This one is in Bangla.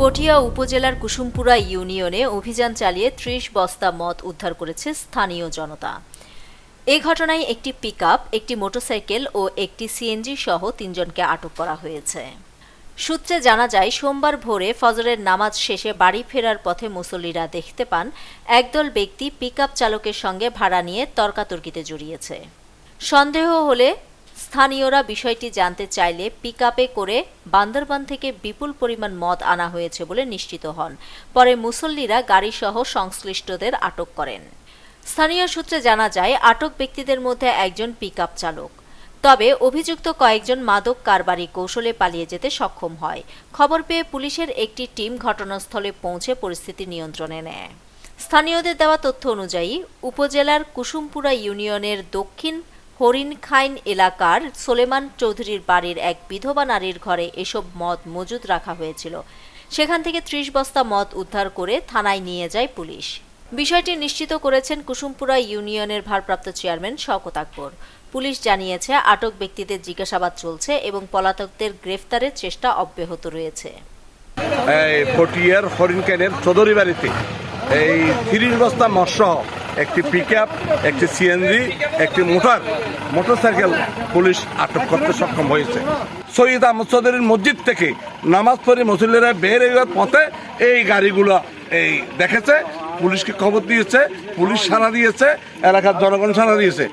পটিয়া উপজেলার কুসুমপুরা ইউনিয়নে অভিযান চালিয়ে ৩০ বস্তা মদ উদ্ধার করেছে স্থানীয় জনতা। এই ঘটনায় একটি পিকআপ, একটি মোটরসাইকেল ও একটি সিএনজি সহ ৩ জনকে আটক করা হয়েছে। সূত্রে জানা যায়, সোমবার ভোরে ফজরের নামাজ শেষে বাড়ি ফেরার পথে মুসল্লিরা দেখতে পান একদল ব্যক্তি পিকআপ চালকের সঙ্গে ভাড়া নিয়ে তর্কাতর্কিতে জড়িয়েছে। সন্দেহ হলে স্থানীয়রা বিষয়টি জানতে চাইলে পিকআপে করে বান্দরবান থেকে বিপুল পরিমাণ মদ আনা হয়েছে বলে নিশ্চিত হন। পরে মুসল্লিরা গাড়িসহ সংশ্লিষ্টদের আটক করেন। স্থানীয় সূত্রে জানা যায়, আটক ব্যক্তিদের মধ্যে একজন পিকআপ চালক। তবে অভিযুক্ত কয়েকজন মাদক কারবারি কৌশলে পালিয়ে যেতে সক্ষম হয়। খবর পেয়ে পুলিশের একটি টিম ঘটনাস্থলে পৌঁছে পরিস্থিতি নিয়ন্ত্রণে নেয়। স্থানীয়দের দেওয়া তথ্য অনুযায়ী উপজেলার কুসুমপুরা ইউনিয়নের দক্ষিণ হরিণখাইন এলাকার সোলেমান চৌধুরীর বাড়ির এক বিধবা নারীর ঘরে এসব মদ মজুদ রাখা হয়েছিল। সেখান থেকে ৩০ বস্তা মদ উদ্ধার করে থানায় নিয়ে যায় পুলিশ। বিষয়টি নিশ্চিত করেছেন কুসুমপুরা ইউনিয়নের ভারপ্রাপ্ত চেয়ারম্যান শওকত আকবর। পুলিশ জানিয়েছে, আটক ব্যক্তিদের জিজ্ঞাসাবাদ চলছে এবং পলাতকদের গ্রেফতারের চেষ্টা অব্যাহত রয়েছে। পটিয়ার হরিণখাইনের চৌধুরী বাড়িতে এই ৩০ বস্তা মদ সহ একটি পিকআপ, একটি সিএনজি, একটি মোটরসাইকেল পুলিশ আটক করতে সক্ষম হয়েছে। সৈয়দ আহমদ চৌধুরীর মসজিদ থেকে নামাজ পড়ে মুসল্লিরা বের হওয়ার পথে এই গাড়িগুলো দেখেছে, পুলিশকে খবর দিয়েছে, পুলিশ সাড়া দিয়েছে, এলাকার জনগণ সাড়া দিয়েছে।